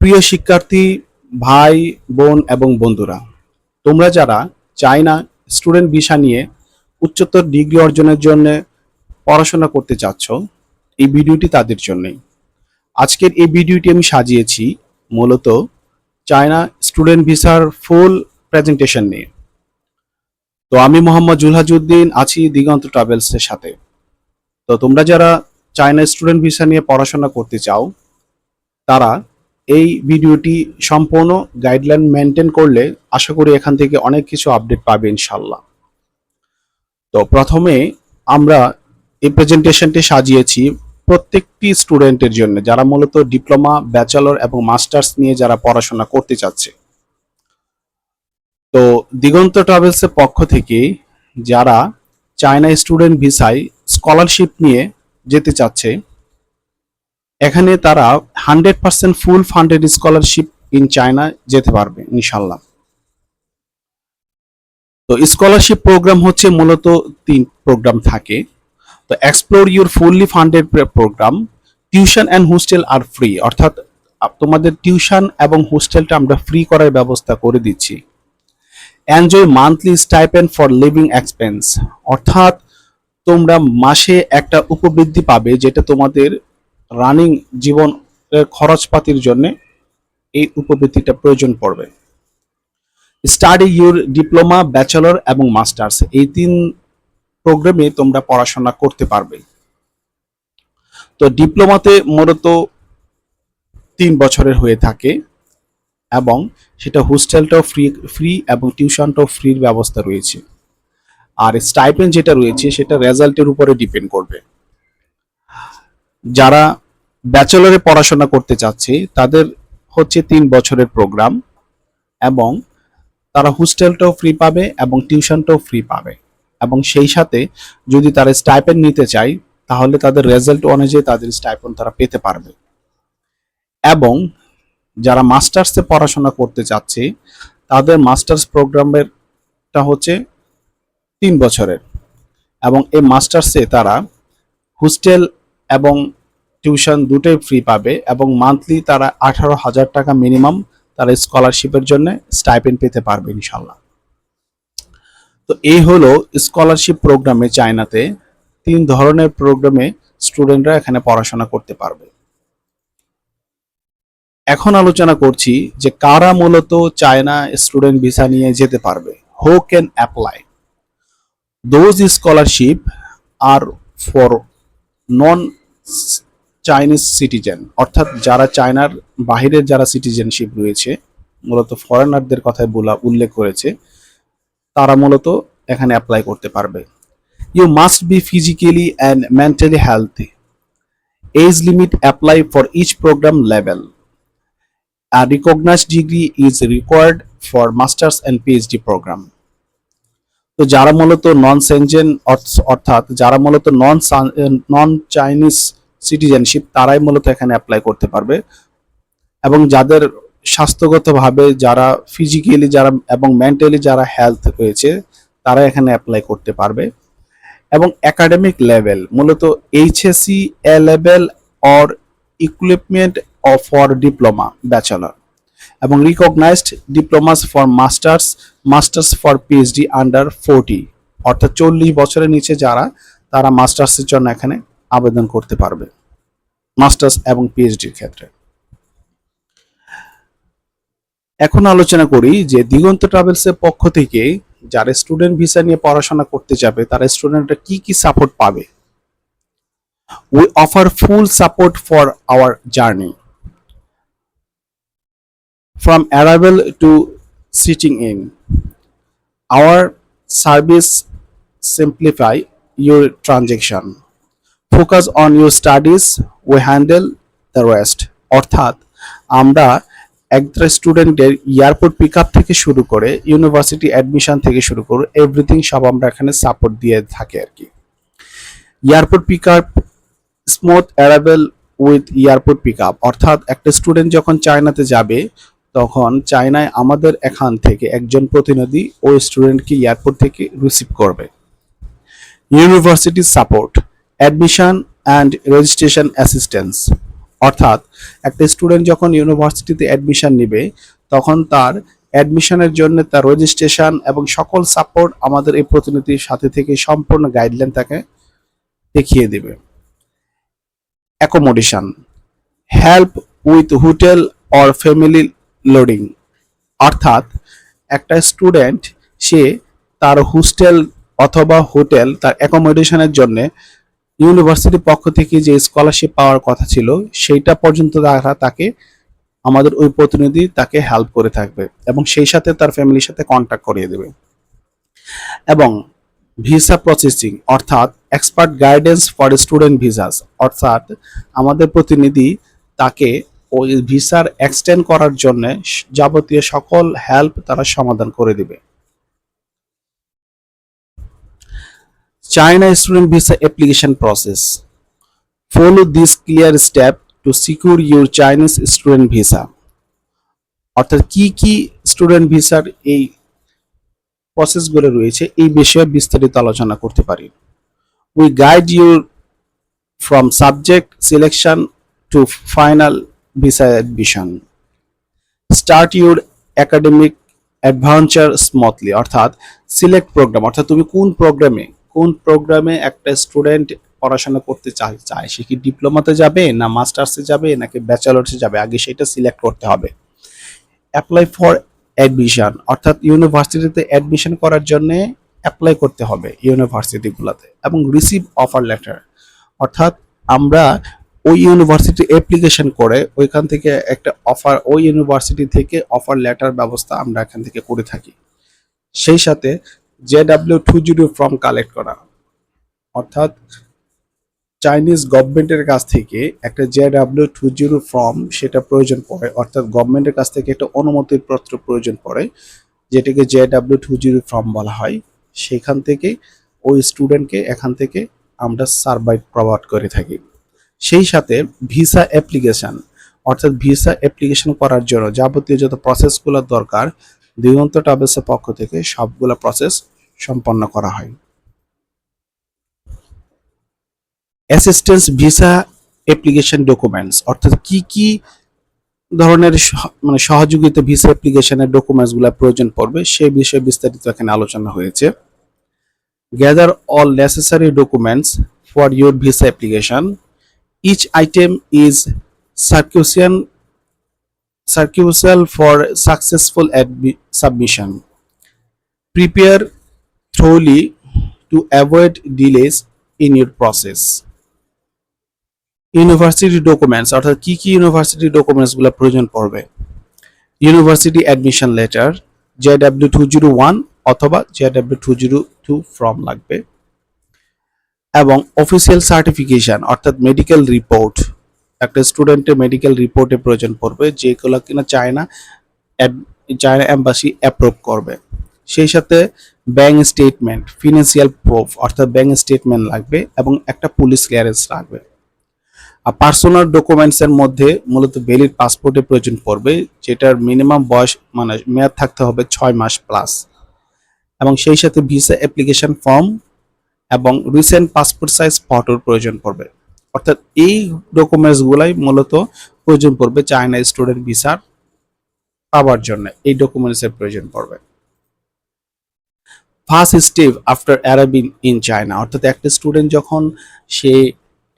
প্রিয় শিক্ষার্থী ভাই বোন এবং বন্ধুরা, তোমরা যারা চায়না স্টুডেন্ট ভিসা নিয়ে উচ্চতর ডিগ্রি অর্জনের জন্য পড়াশোনা করতে চাচ্ছ, এই ভিডিওটি তাদের জন্যই। আজকের এই ভিডিওটি আমি সাজিয়েছি মূলত চায়না স্টুডেন্ট ভিসার ফুল প্রেজেন্টেশন নিয়ে। তো আমি মোহাম্মদ জুলহাজউদ্দিন আছি দিগন্ত ট্রাভেলসের সাথে। তো তোমরা যারা চায়না স্টুডেন্ট ভিসা নিয়ে পড়াশোনা করতে চাও, তারা এই ভিডিওটি সম্পূর্ণ গাইডলাইন মেনটেন করলে আশা করি এখান থেকে অনেক কিছু আপডেট পাবে ইনশাল্লাহ। তো প্রথমে আমরা এই প্রেজেন্টেশনটি সাজিয়েছি প্রত্যেকটি স্টুডেন্টের জন্য যারা মূলত ডিপ্লোমা, ব্যাচেলর এবং মাস্টার্স নিয়ে যারা পড়াশোনা করতে চাচ্ছে। তো দিগন্ত ট্রাভেলসের পক্ষ থেকে যারা চায়না স্টুডেন্ট ভিসায় স্কলারশিপ নিয়ে যেতে চাচ্ছে, এখানে তারা 100% ফুল ফান্ডেড স্কলারশিপ ইন চায়না যেতে পারবে ইনশাল্লাহ। তো স্কলারশিপ প্রোগ্রাম হচ্ছে মূলত 3 প্রোগ্রাম থাকে। তো explore your fully funded programme, tuition and hostel are free, অর্থাৎ তোমাদের টিউশন এবং হোস্টেলটা আমরা ফ্রি করার ব্যবস্থা করে দিচ্ছি। Enjoy monthly stipend for living expense, অর্থাৎ তোমরা মাসে একটা উপবৃত্তি পাবে যেটা তোমাদের রানিং জীবন খরচপাতির জন্য এই উপবৃত্তিটা প্রয়োজন পড়বে। স্টাডি ইউর ডিপ্লোমা, ব্যাচেলর এবং মাস্টার্স, এই 3 প্রোগ্রামে তোমরা পড়াশোনা করতে পারবে। তো ডিপ্লোমাতে মূলত 3 বছরের হয়ে থাকে এবং সেটা হোস্টেলটাও ফ্রি এবং টিউশনটাও ফ্রির ব্যবস্থা রয়েছে। আর স্টাইপেন্ড যেটা রয়েছে সেটা রেজাল্টের উপরে ডিপেন্ড করবে। যারা ব্যাচেলরে পড়াশোনা করতে চাচ্ছে তাদের হচ্ছে 3 বছরের প্রোগ্রাম এবং তারা হোস্টেলটাও ফ্রি পাবে এবং টিউশনটাও ফ্রি পাবে, এবং সেই সাথে যদি তারা স্টাইপেন্ড নিতে চায় তাহলে তাদের রেজাল্ট অনুযায়ী তাদের স্টাইপেন্ড তারা পেতে পারবে। এবং যারা মাস্টার্সে পড়াশোনা করতে চাচ্ছে তাদের মাস্টার্স প্রোগ্রামেরটা হচ্ছে 3 বছরের, এবং এই মাস্টার্সে তারা হোস্টেল এবং টিউশন দুটোই ফ্রি পাবে এবং মান্থলি তারা 18,000 টাকা মিনিমাম তারা স্কলারশিপের জন্য স্টাইপেন্ড পেতে পারবে ইনশাল্লাহ। তো এই হলো স্কলারশিপ প্রোগ্রামে চায়নাতে 3 ধরনের প্রোগ্রামে স্টুডেন্টরা এখানে পড়াশোনা করতে পারবে। এখন আলোচনা করছি যে কারা মূলত চায়না স্টুডেন্ট ভিসা নিয়ে যেতে পারবে। Who can apply? Those scholarship are for non Chinese citizen, অর্থাৎ যারা চায়নার বাহিরের যারা সিটিজেনশিপ রয়েছে, মূলত ফরেনারদের কথাই উল্লেখ করেছে, তারা মূলত এখানে অ্যাপ্লাই করতে পারবে। You must be physically and mentally healthy. Age limit apply for each programme level. A recognized degree is required for masters and PhD program. তো যারা মূলত নন সেনজেন অর্থাৎ যারা মূলত নন চাইনিজ সিটিজেনশিপ তারাই মূলত এখানে অ্যাপ্লাই করতে পারবে, এবং যাদের স্বাস্থ্যগতভাবে যারা ফিজিক্যালি যারা এবং মেন্টালি যারা হেলথ রয়েছে তারা এখানে অ্যাপ্লাই করতে পারবে। এবং একাডেমিক লেভেল মূলত HSC, A level or equipment for diploma, bachelor, এবং recognised diplomas for masters for PhD under 40, অর্থাৎ 40 বছরের নিচে যারা তারা মাস্টার্সের জন্য এখানে আবেদন করতে পারবে মাস্টার্স এবং পিএইচডির ক্ষেত্রে। এখন আলোচনা করি যে দিগন্ত ট্রাভেলসের পক্ষ থেকে যারা স্টুডেন্ট ভিসা নিয়ে পড়াশোনা করতে যাবে তারা স্টুডেন্টরা কি কি সাপোর্ট পাবে। We offer full support for our journey from arrival to sitting in. Our service simplify your transaction. Focus on your studies, we handle the rest. অর্থাৎ আমরা একটা স্টুডেন্টের এয়ারপোর্ট পিক আপ থেকে শুরু করে ইউনিভার্সিটি অ্যাডমিশন থেকে শুরু করে এভরিথিং সব আমরা এখানে সাপোর্ট দিয়ে থাকি আর কি। Airport pick up, smooth arrival with airport pick up, অর্থাৎ একটা স্টুডেন্ট যখন চায়নাতে যাবে তখন চায়নায় আমাদের এখান থেকে একজন প্রতিনিধি ওই স্টুডেন্টকে এয়ারপোর্ট থেকে রিসিভ করবে। University support, admission and registration assistance, অর্থাৎ একটা স্টুডেন্ট যখন ইউনিভার্সিটিতে অ্যাডমিশন নেবে তখন তার অ্যাডমিশনের জন্য তার রেজিস্ট্রেশন এবং সকল সাপোর্ট আমাদের এই প্রতিনিধির সাথে থেকে সম্পূর্ণ গাইডলাইন তাকে দেখিয়ে দেবে। Accommodation, help with hotel or family loading, অর্থাৎ একটা স্টুডেন্ট সে তার হোস্টেল অথবা হোটেল তার অ্যাকোমোডেশনের জন্য ইউনিভার্সিটির পক্ষ থেকে যে স্কলারশিপ পাওয়ার কথা ছিল সেইটা পর্যন্ত তাকে আমাদের ওই প্রতিনিধি তাকে হেল্প করে থাকবে এবং সেই সাথে তার ফ্যামিলির সাথে কন্ট্যাক্ট করিয়ে দেবে। এবং ভিসা প্রসেসিং অর্থাৎ expert guidance for student visas, অর্থাৎ আমাদের প্রতিনিধি তাকে ওই ভিসার এক্সটেন্ড করার জন্য যাবতীয় সকল হেল্প তারা সমাধান করে দিবে। China student visa application process, follow this clear step to secure your Chinese student visa, অর্থাৎ কি কি স্টুডেন্ট ভিসার এই প্রসেসগুলো রয়েছে এই বিষয়ে বিস্তারিত আলোচনা করতে পারি। We guide you from subject selection to final visa admission, start your academic adventure smoothly, অর্থাৎ সিলেক্ট প্রোগ্রাম, অর্থাৎ তুমি কোন প্রোগ্রামে একটা স্টুডেন্ট পড়াশোনা করতে চায় সে কি ডিপ্লোমাতে যাবে না মাস্টার্সে যাবে নাকি ব্যাচেলার্সে যাবে, আগে সেটা সিলেক্ট করতে হবে। অ্যাপ্লাই ফর অ্যাডমিশন, অর্থাৎ ইউনিভার্সিটিতে অ্যাডমিশন করার জন্য অ্যাপ্লাই করতে হবে ইউনিভার্সিটিগুলোতে, এবং রিসিভ অফার লেটার, অর্থাৎ আমরা ওই ইউনিভার্সিটি অ্যাপ্লিকেশন করে ওইখান থেকে একটা অফার, ওই ইউনিভার্সিটি থেকে অফার লেটার ব্যবস্থা আমরা এখান থেকে করে থাকি। সেই সাথে JW20 ফর্ম কালেক্ট করা, অর্থাৎ চাইনিজ গভর্নমেন্টের কাছ থেকে একটা JW20 ফর্ম সেটা প্রয়োজন পড়ে, অর্থাৎ গভর্নমেন্টের কাছ থেকে একটা অনুমতির পত্র প্রয়োজন পড়ে যেটাকে JW20 ফর্ম বলা হয়। সেখান থেকে ওই স্টুডেন্টকে এখান থেকে আমরা সার্ভার প্রোভাইড করে থাকি। সেই সাথে ভিসা অ্যাপ্লিকেশন, অর্থাৎ ভিসা অ্যাপ্লিকেশন করার জন্য যাবতীয় যত প্রসেসগুলো দরকার দিগন্ত ট্রাভেলসের পক্ষ থেকে সবগুলো প্রসেস সম্পন্ন করা হয়। অ্যাসিস্ট্যান্স ভিসা অ্যাপ্লিকেশন ডকুমেন্টস, অর্থাৎ কি কি ধরনের সহযোগিতা ভিসা অ্যাপ্লিকেশনের ডকুমেন্টসগুলো প্রয়োজন পড়বে সেই বিষয়ে বিস্তারিত এখানে আলোচনা হয়েছে। Gather all necessary documents for your visa application, each item is circular for successful submission. Prepare thoroughly to avoid delays in your process. University documents, অর্থাৎ কি কি ইউনিভার্সিটি ডকুমেন্টসগুলো প্রয়োজন পড়বে। ইউনিভার্সিটি অ্যাডমিশন লেটার JW201 অথবা JW202 ফর্ম লাগবে, এবং official certification অর্থাৎ মেডিকেল রিপোর্ট, একটা স্টুডেন্টের মেডিকেল রিপোর্টের প্রয়োজন পড়বে যেগুলো কিনা চায়না এম্বাসি অ্যাপ্রুভ করবে। সেই সাথে ব্যাংক স্টেটমেন্ট, ফিনান্সিয়াল প্রুফ অর্থাৎ ব্যাংক স্টেটমেন্ট লাগবে এবং একটা পুলিশ ক্লিয়ারেন্স লাগবে। আর পার্সোনাল ডকুমেন্টসের মধ্যে মূলত ভ্যালিড পাসপোর্টের প্রয়োজন পড়বে যেটার মিনিমাম বয়স মেয়াদ থাকতে হবে 6 মাস প্লাস, এবং সেই সাথে ভিসা অ্যাপ্লিকেশন ফর্ম এবং রিসেন্ট পাসপোর্ট সাইজ ফটোর প্রয়োজন পড়বে। অর্থাৎ এই ডকুমেন্টসগুলাই মূলত প্রয়োজন পড়বে চায়না স্টুডেন্ট ভিসার পাওয়ার জন্য, এই ডকুমেন্টসের প্রয়োজন পড়বে। First step after arriving in China, অর্থাৎ একটা স্টুডেন্ট যখন সে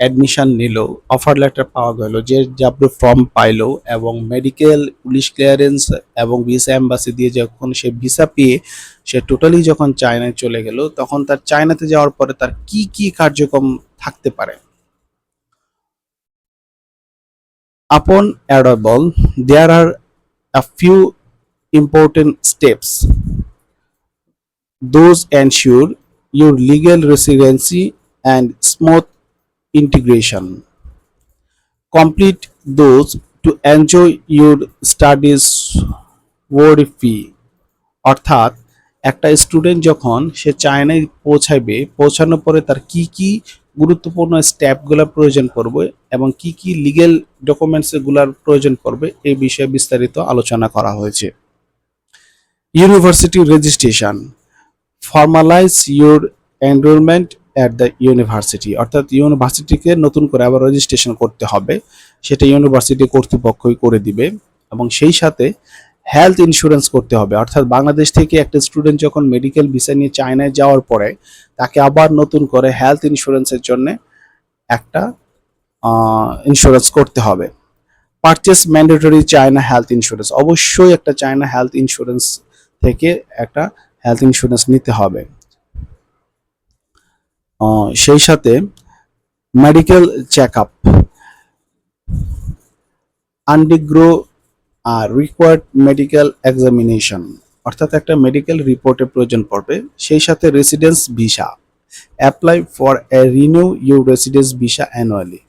অ্যাডমিশন নিল, অফার লেটার পাওয়া গেল, যে JW ফর্ম পাইলো এবং মেডিকেল পুলিশ ক্লিয়ারেন্স এবং ভিসা এম্বাসি দিয়ে যখন সে ভিসা পেয়ে সে টোটালি যখন চায়নায় চলে গেল, তখন তার চায়নাতে যাওয়ার পরে তার কি কি কার্যক্রম থাকতে পারে। Upon arrival, there are a few important steps. Those ensure your legal residency and smooth integration. Complete those to enjoy your studies worry free. অর্থাৎ একটা স্টুডেন্ট যখন সে চায়নায় পৌঁছানোর পরে তার কি কি গুরুত্বপূর্ণ স্টেপগুলোর প্রয়োজন পড়বে এবং কি কি লিগ্যাল ডকুমেন্টসগুলোর প্রয়োজন পড়বে এই বিষয়ে বিস্তারিত আলোচনা করা হয়েছে। University registration, formalize your enrollment at the university, অর্থাৎ ইউনিভার্সিটিকে নতুন করে আবার রেজিস্ট্রেশন করতে হবে, সেটা ইউনিভার্সিটি কর্তৃপক্ষই করে দিবে। এবং সেই সাথে হেলথ ইন্স্যুরেন্স করতে হবে, অর্থাৎ বাংলাদেশ থেকে একটা স্টুডেন্ট যখন মেডিকেল ভিসা নিয়ে চায়নায় যাওয়ার পরে তাকে আবার নতুন করে হেলথ ইন্স্যুরেন্সের জন্য একটা ইন্স্যুরেন্স করতে হবে। Purchase mandatory China health insurance, অবশ্যই একটা চায়না হেলথ ইন্স্যুরেন্স থেকে একটা হেলথ ইন্স্যুরেন্স নিতে হবে। সেই সাথে medical check up, undergo required medical examination, অর্থাৎ একটা মেডিকেল রিপোর্টের প্রয়োজন পড়বে। সেই সাথে residence visa, apply for a renew your residence visa annually,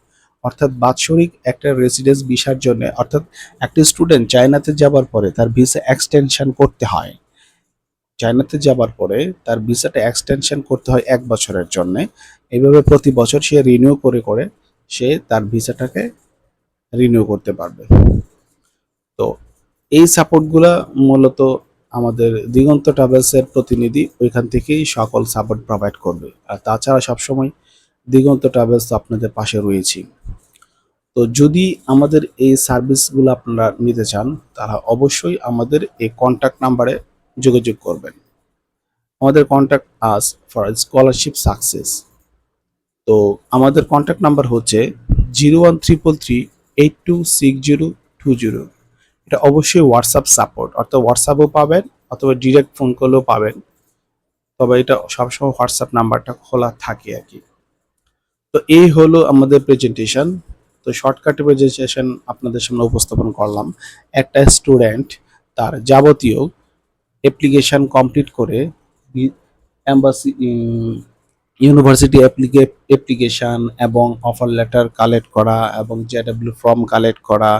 অর্থাৎ বাৎসরিক একটা রেসিডেন্স ভিসার জন্য, অর্থাৎ একটা স্টুডেন্ট চায়নাতে যাবার পরে তার ভিসা এক্সটেনশন করতে হয়, চায়নাতে যাবার পরে তার ভিসাটা এক্সটেনশন করতে হয় 1 বছরের জন্য। এইভাবে প্রতি বছর সে রিনিউ করে করে সে তার ভিসাটাকে রিনিউ করতে পারবে। তো এই সাপোর্টগুলা মূলত আমাদের দিগন্ত ট্রাভেলসের প্রতিনিধি ওইখান থেকেই সকল সাপোর্ট প্রোভাইড করবে। আর তাছাড়া সবসময় দিগন্ত ট্রাভেলস আপনাদের পাশে রয়েছি। তো যদি আমাদের এই সার্ভিসগুলো আপনারা নিতে চান, তারা অবশ্যই আমাদের এই কন্ট্যাক্ট নাম্বারে যোগাযোগ করবেন। আমাদের contact us for scholarship success. তো আমাদের কন্ট্যাক্ট নাম্বার হচ্ছে 0133826020। এটা অবশ্যই হোয়াটসঅ্যাপ সাপোর্ট, অর্থাৎ হোয়াটসঅ্যাপও পাবেন অথবা ডিরেক্ট ফোন করলেও পাবেন, তবে এটা সবসময় হোয়াটসঅ্যাপ নাম্বারটা খোলা থাকে আর কি। তো এই হলো আমাদের প্রেজেন্টেশন। তো শর্টকাটে প্রেজেন্টেশন আপনাদের সামনে উপস্থাপন করলাম। একটা স্টুডেন্ট তার যাবতীয় অ্যাপ্লিকেশন কমপ্লিট করে এম্বাসি, ইউনিভার্সিটি অ্যাপ্লিকেশান এবং অফার লেটার কালেক্ট করা এবং জেডব্লিউ ফর্ম কালেক্ট করা,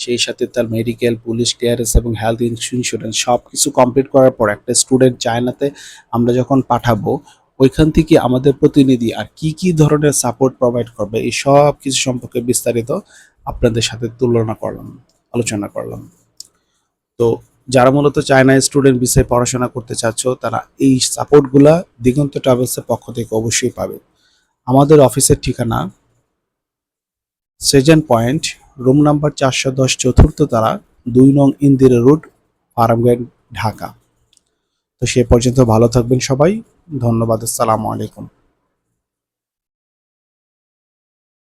সেই সাথে তার মেডিকেল, পুলিশ ক্লিয়ারেন্স এবং হেলথ ইন্স্যুরেন্স সব কিছু কমপ্লিট করার পর একটা স্টুডেন্ট চায়নাতে আমরা যখন পাঠাবো, ওইখান থেকে আমাদের প্রতিনিধি আর কি কি ধরনের সাপোর্ট প্রোভাইড করবে এই সব কিছু সম্পর্কে বিস্তারিত আপনাদের সাথে আলোচনা করলাম। তো যারা মূলত চায়না স্টুডেন্ট ভিসায় পড়াশোনা করতে চাচ্ছ, তারা এই সাপোর্টগুলা দিগন্ত ট্রাভেলসের পক্ষ থেকে অবশ্যই পাবে। আমাদের অফিসের ঠিকানা সেজেন পয়েন্ট, রুম নাম্বার 410, চতুর্থ তারা, 2 নং ইন্দিরা রোড, ফার্মগেট, ঢাকা। তো সে পর্যন্ত ভালো থাকবেন সবাই। ধন্যবাদ। আসসালামু আলাইকুম।